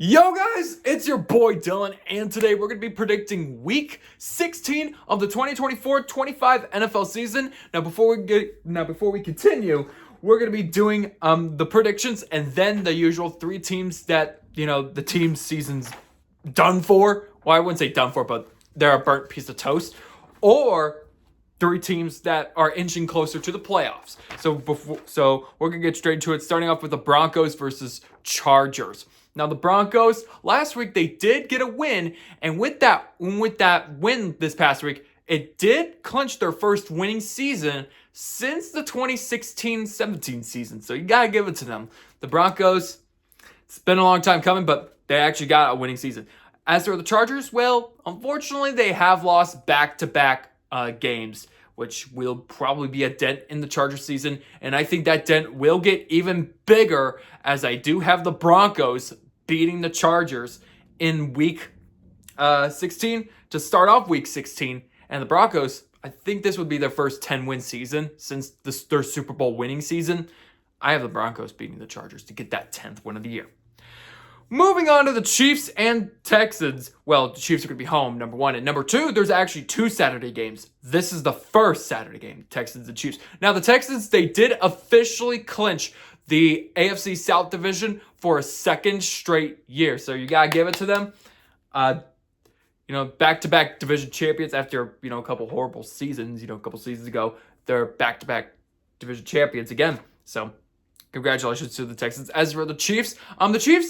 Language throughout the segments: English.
Yo guys, it's your boy Dylan, and today we're going to be predicting week 16 of the 2024-25 NFL season. Now before we continue, we're going to be doing the predictions and then the usual three teams that, the team season's done for. Well, I wouldn't say done for, but they're a burnt piece of toast. Or three teams that are inching closer to the playoffs. So we're going to get straight to it, starting off with the Broncos versus Chargers. Now, the Broncos, last week, they did get a win, and with that win this past week, it did clinch their first winning season since the 2016-17 season. So you got to give it to them. The Broncos, it's been a long time coming, but they actually got a winning season. As for the Chargers, well, unfortunately, they have lost back-to-back games, which will probably be a dent in the Chargers season. And I think that dent will get even bigger as I do have the Broncos beating the Chargers in week 16 to start off week 16. And the Broncos, I think this would be their first 10-win season since their Super Bowl winning season. I have the Broncos beating the Chargers to get that 10th win of the year. Moving on to the Chiefs and Texans. Well, the Chiefs are going to be home, number one. And number two, there's actually two Saturday games. This is the first Saturday game, Texans and Chiefs. Now, the Texans, they did officially clinch the AFC South division for a second straight year. So you got to give it to them. Back-to-back division champions after, a couple horrible seasons. A couple seasons ago, they're back-to-back division champions again. So congratulations to the Texans. As for the Chiefs,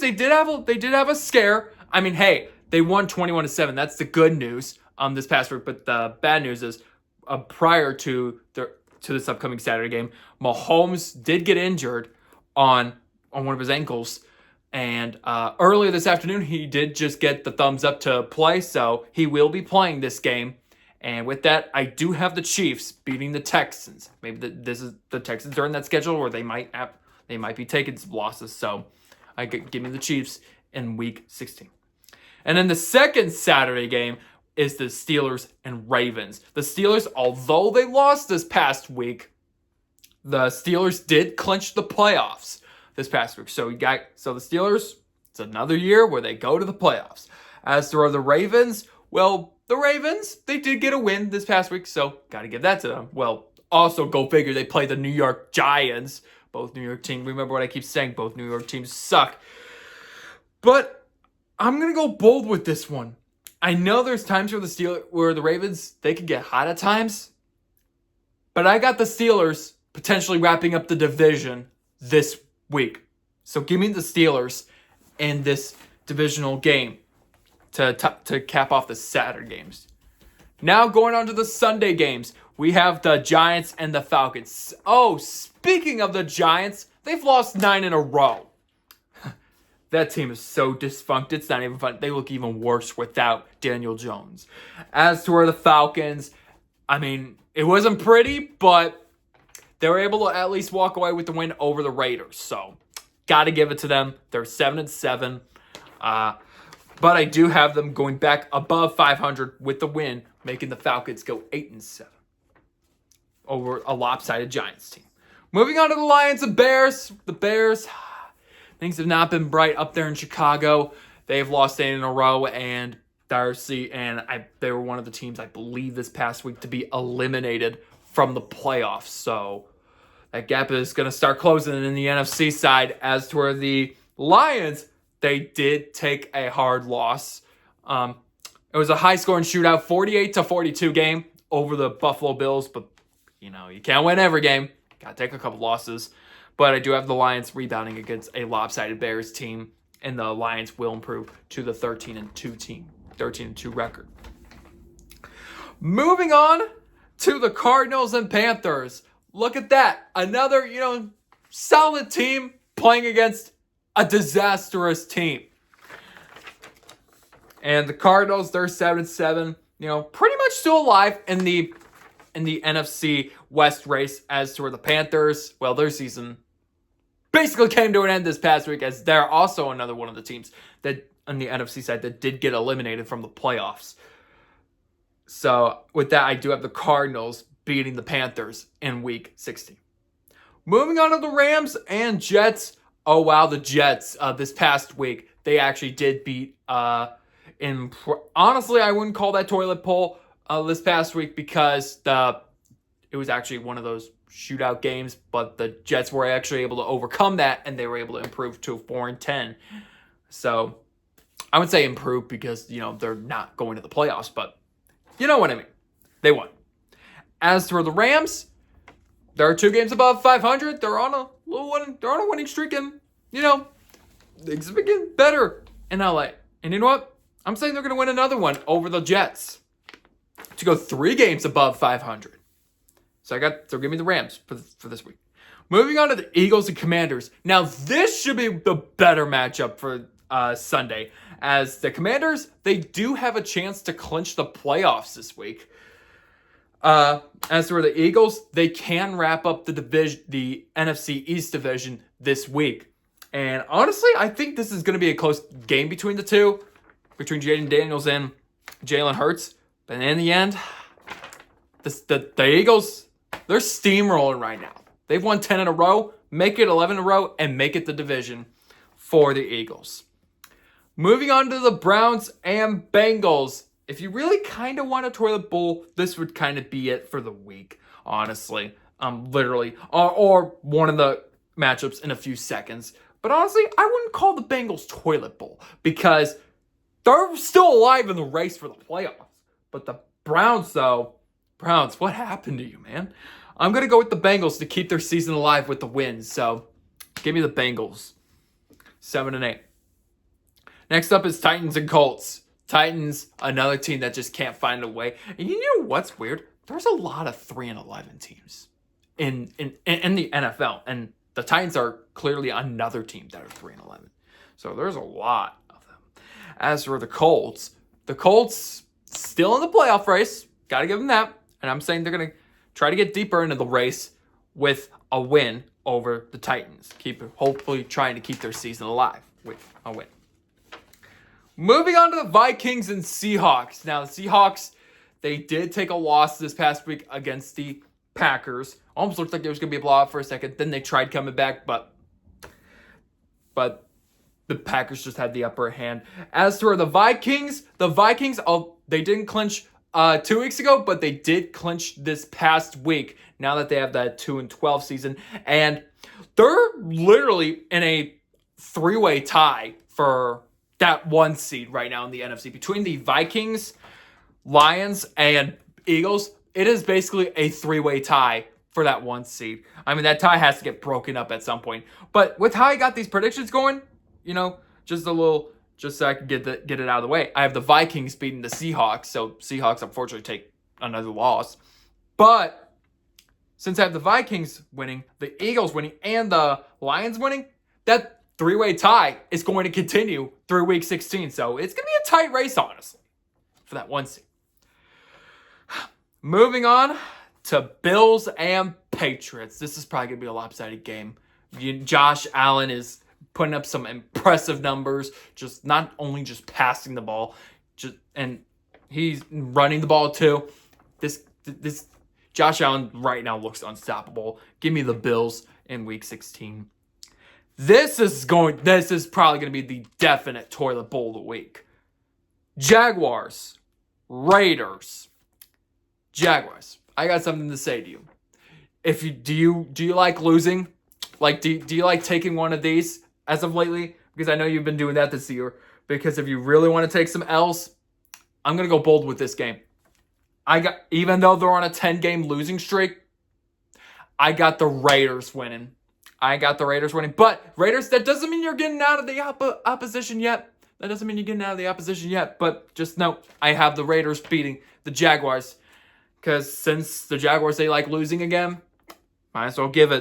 they did have a scare. I mean, hey, they won 21-7. That's the good news this past week. But the bad news is prior to this upcoming Saturday game, Mahomes did get injured on one of his ankles. And earlier this afternoon, he did just get the thumbs up to play. So he will be playing this game. And with that, I do have the Chiefs beating the Texans. Maybe the Texans are in that schedule where they might be taking some losses. So give me the Chiefs in week 16. And then the second Saturday game is the Steelers and Ravens. The Steelers, although they lost this past week, the Steelers did clinch the playoffs this past week. So the Steelers, it's another year where they go to the playoffs. As for the Ravens, well, the Ravens, they did get a win this past week, so got to give that to them. Well, also go figure, they play the New York Giants. Both New York teams, remember what I keep saying, both New York teams suck. But I'm going to go bold with this one. I know there's times where the Ravens, they could get hot at times. But I got the Steelers potentially wrapping up the division this week. So give me the Steelers in this divisional game to cap off the Saturday games. Now going on to the Sunday games. We have the Giants and the Falcons. Oh, speaking of the Giants, they've lost 9 in a row. That team is so defunct, it's not even fun. They look even worse without Daniel Jones. As to the Falcons, I mean, it wasn't pretty, but they were able to at least walk away with the win over the Raiders. So, got to give it to them. They're 7-7. But I do have them going back above 500 with the win, making the Falcons go 8-7 over a lopsided Giants team. Moving on to the Lions and Bears. The Bears, things have not been bright up there in Chicago. They've lost 8 in a row, and Darcy they were one of the teams, I believe, this past week to be eliminated from the playoffs. So that gap is going to start closing in the NFC side. As to the Lions, they did take a hard loss. It was a high-scoring shootout, 48-42 game over the Buffalo Bills. But, you can't win every game. Got to take a couple losses. But I do have the Lions rebounding against a lopsided Bears team. And the Lions will improve to the 13-2 team. 13-2 record. Moving on to the Cardinals and Panthers. Look at that. Another, solid team playing against a disastrous team. And the Cardinals, they're 7-7. Pretty much still alive in the NFC West race. As to the Panthers, well, their season basically came to an end this past week, as they're also another one of the teams that on the NFC side that did get eliminated from the playoffs. So with that, I do have the Cardinals beating the Panthers in week 16. Moving on to the Rams and Jets. Oh, wow, the Jets this past week. they actually did beat. Honestly, I wouldn't call that toilet bowl this past week because it was actually one of those shootout games, but the Jets were actually able to overcome that, and they were able to improve to 4-10. So I would say improve because, they're not going to the playoffs, but you know what I mean. They won. As for the Rams, there are 2 games above 500. They're on a winning streak, and, things have been getting better in LA. And you know what? I'm saying they're going to win another one over the Jets to go 3 games above 500. So give me the Rams for this week. Moving on to the Eagles and Commanders. Now, this should be the better matchup for Sunday, as the Commanders, they do have a chance to clinch the playoffs this week. As for the Eagles, they can wrap up the NFC East division this week. And honestly, I think this is going to be a close game between the two, between Jaden Daniels and Jalen Hurts. But in the end, the Eagles, they're steamrolling right now. They've won 10 in a row, make it 11 in a row, and make it the division for the Eagles. Moving on to the Browns and Bengals. If you really kind of want a toilet bowl, this would kind of be it for the week, honestly. Literally. Or one of the matchups in a few seconds. But honestly, I wouldn't call the Bengals toilet bowl because they're still alive in the race for the playoffs. But the Browns, though, what happened to you, man? I'm going to go with the Bengals to keep their season alive with the wins. So, give me the Bengals. 7-8. Next up is Titans and Colts. Titans, another team that just can't find a way. And you know what's weird? There's a lot of 3-11 teams in the NFL. And the Titans are clearly another team that are 3-11. So, there's a lot of them. As for the Colts still in the playoff race. Got to give them that. And I'm saying they're going to try to get deeper into the race with a win over the Titans. Hopefully trying to keep their season alive with a win. Moving on to the Vikings and Seahawks. Now, the Seahawks, they did take a loss this past week against the Packers. Almost looked like it was going to be a blowout for a second. Then they tried coming back, but the Packers just had the upper hand. As for the Vikings, they didn't clinch 2 weeks ago, but they did clinch this past week now that they have that 2-12 season. And they're literally in a 3-way tie for that 1 seed right now in the NFC. Between the Vikings, Lions, and Eagles, it is basically a 3-way tie for that 1 seed. I mean, that tie has to get broken up at some point. But with how I got these predictions going, just so I can get it out of the way. I have the Vikings beating the Seahawks, so Seahawks unfortunately take another loss. But since I have the Vikings winning, the Eagles winning, and the Lions winning, that 3-way tie is going to continue through week 16. So it's going to be a tight race, honestly, for that 1 seed. Moving on to Bills and Patriots. This is probably going to be a lopsided game. Josh Allen is putting up some impressive numbers, just not only just passing the ball, and he's running the ball too. This Josh Allen right now looks unstoppable. Give me the Bills in week 16. This is probably going to be the definite toilet bowl of the week. Jaguars, Raiders. Jaguars. I got something to say to you. Do you like losing? Like, do you like taking one of these as of lately? Because I know you've been doing that this year. Because if you really want to take some L's, I'm going to go bold with this game. Even though they're on a 10-game losing streak, I got the Raiders winning. But Raiders, that doesn't mean you're getting out of the opposition yet. But just know, I have the Raiders beating the Jaguars. Because since the Jaguars, they like losing again, might as well give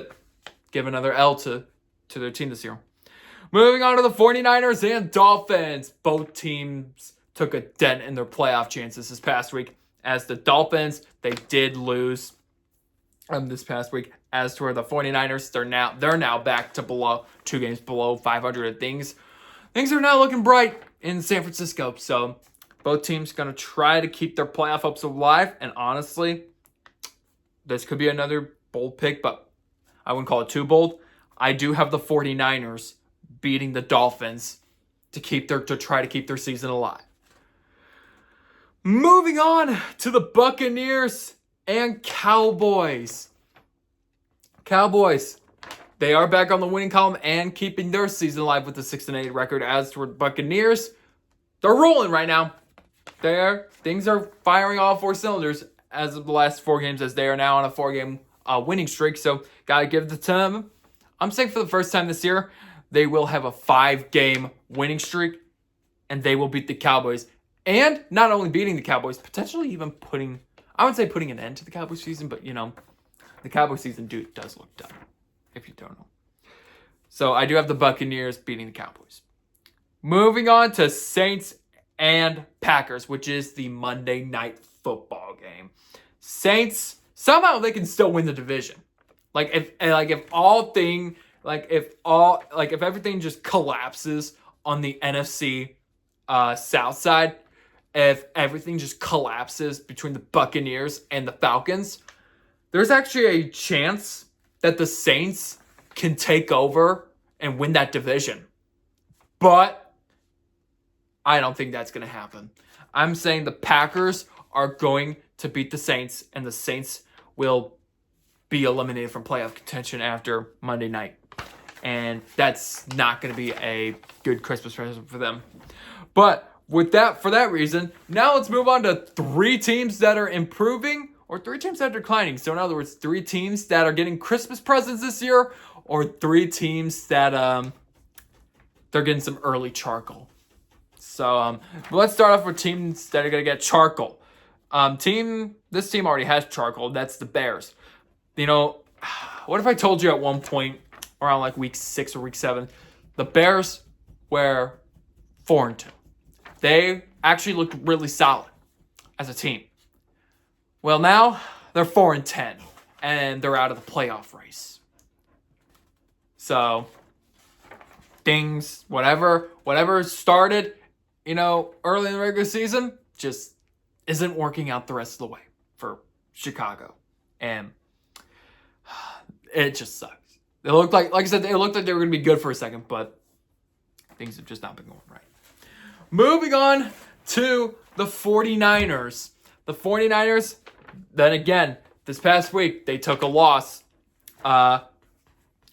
another L to their team this year. Moving on to the 49ers and Dolphins. Both teams took a dent in their playoff chances this past week. As the Dolphins, they did lose this past week. As for the 49ers, they're now back to 2 games below 500. Things are now looking bright in San Francisco. So both teams going to try to keep their playoff hopes alive. And honestly, this could be another bold pick, but I wouldn't call it too bold. I do have the 49ers beating the Dolphins to try to keep their season alive. Moving on to the Buccaneers and Cowboys. Cowboys, they are back on the winning column and keeping their season alive with a 6-8 record. As for the Buccaneers, they're rolling right now. Things are firing all 4 cylinders as of the last 4 games, as they are now on a 4-game winning streak. So gotta give it to them. I'm saying for the first time this year, they will have a 5-game winning streak, and they will beat the Cowboys. And not only beating the Cowboys, potentially even putting an end to the Cowboys season, but the Cowboys season does look done, if you don't know. So I do have the Buccaneers beating the Cowboys. Moving on to Saints and Packers, which is the Monday Night Football game. Saints, somehow they can still win the division. If everything just collapses on the NFC South side, if everything just collapses between the Buccaneers and the Falcons, there's actually a chance that the Saints can take over and win that division. But I don't think that's going to happen. I'm saying the Packers are going to beat the Saints, and the Saints will be eliminated from playoff contention after Monday night. And that's not going to be a good Christmas present for them. But for that reason, now let's move on to 3 teams that are improving or 3 teams that are declining. So in other words, 3 teams that are getting Christmas presents this year, or 3 teams that they're getting some early charcoal. So let's start off with teams that are going to get charcoal. This team already has charcoal. That's the Bears. What if I told you at one point around week 6 or week 7, the Bears were 4-2. They actually looked really solid as a team. Well, now they're 4-10, and they're out of the playoff race. So whatever started, early in the regular season, just isn't working out the rest of the way for Chicago, and it just sucks. It looked like I said, they were going to be good for a second, but things have just not been going right. Moving on to the 49ers. The 49ers, then again, this past week, they took a loss.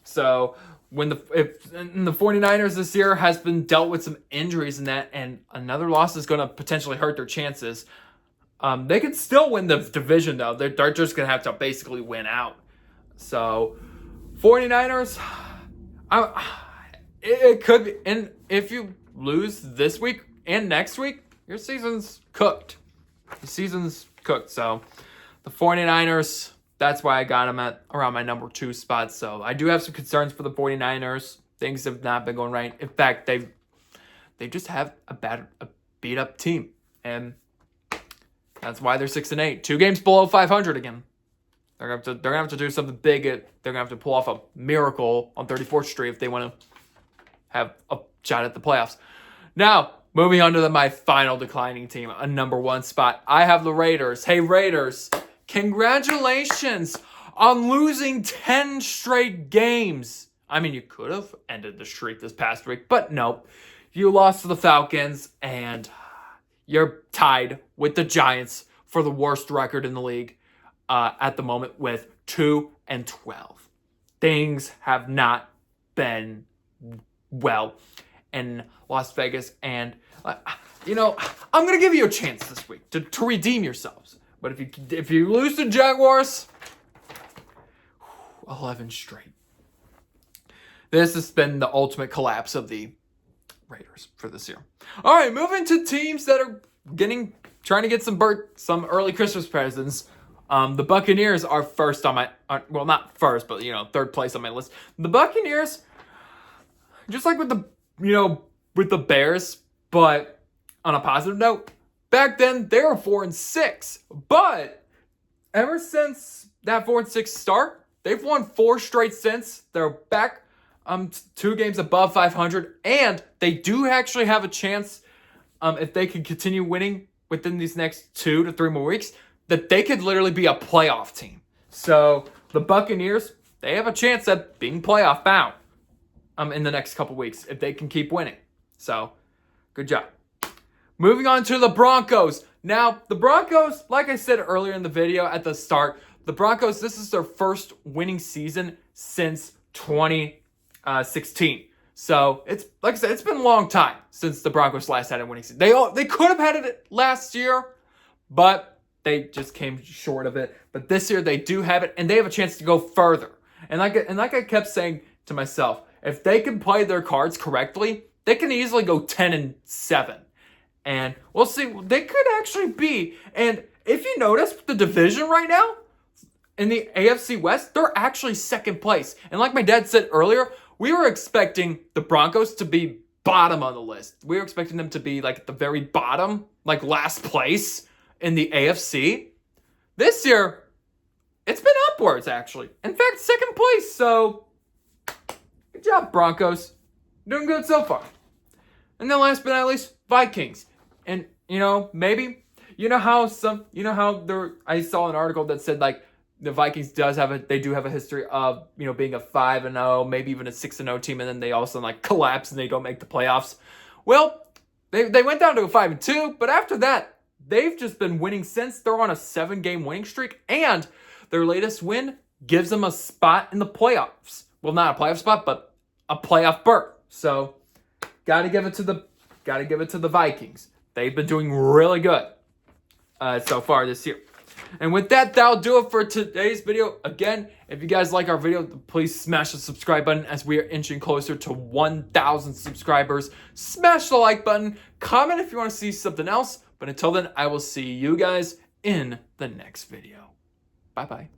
So when the 49ers this year has been dealt with some injuries in that, and another loss is going to potentially hurt their chances. They can still win the division, though. They're just going to have to basically win out. So 49ers, it could be, and if you lose this week and next week, your season's cooked. So the 49ers, that's why I got them at around my number 2 spot. So I do have some concerns for the 49ers. Things have not been going right. In fact, they just have a beat up team, and that's why they're 6-8. 2 games below 500 again. They're gonna have to do something big. They're gonna have to pull off a miracle on 34th Street if they want to have a shot at the playoffs. Now, moving on to my final declining team, a number 1 spot. I have the Raiders. Hey, Raiders, congratulations on losing 10 straight games. I mean, you could have ended the streak this past week, but no. You lost to the Falcons, and you're tied with the Giants for the worst record in the league at the moment with 2-12. Things have not been well in Las Vegas, and I'm gonna give you a chance this week to redeem yourselves. But if you lose to Jaguars, 11 straight. This has been the ultimate collapse of the Raiders for this year. All right, moving to teams that are trying to get some early Christmas presents. The Buccaneers are first on my, not first, but 3rd place on my list. The Buccaneers, just like with the Bears, but on a positive note, back then they were 4-6, but ever since that 4-6 start, they've won 4 straight since. They're back 2 games above 500, and they do actually have a chance, if they can continue winning within these next 2 to 3 more weeks, that they could literally be a playoff team. So the Buccaneers, they have a chance at being playoff bound in the next couple weeks if they can keep winning. So Good job. Moving on to the Broncos. Now, the Broncos, like I said earlier in the video at the start, the Broncos, this is their first winning season since 2016. So, it's like I said, it's been a long time since the Broncos last had a winning season. They could have had it last year, but they just came short of it. But this year they do have it, and they have a chance to go further. And like I kept saying to myself, if they can play their cards correctly, they can easily go 10-7. And we'll see. They could actually be. And if you notice the division right now in the AFC West, they're actually second place. And like my dad said earlier, we were expecting the Broncos to be bottom on the list. We were expecting them to be like at the very bottom, like last place in the AFC. This year, it's been upwards, actually. In fact, second place. So, good job, Broncos. Doing good so far. And then last but not least, Vikings. And, maybe, I saw an article that said, like, the Vikings do have a history of, being a 5-0, maybe even a 6-0 team, and then they also, collapse and they don't make the playoffs. Well, they went down to a 5-2, but after that, they've just been winning since. They're on a 7-game winning streak, and their latest win gives them a spot in the playoffs. Well, not a playoff spot, but a playoff berth. So, gotta give it to the Vikings. They've been doing really good so far this year. And with that, that'll do it for today's video. Again, if you guys like our video, please smash the subscribe button as we are inching closer to 1,000 subscribers. Smash the like button. Comment if you want to see something else. But until then, I will see you guys in the next video. Bye-bye.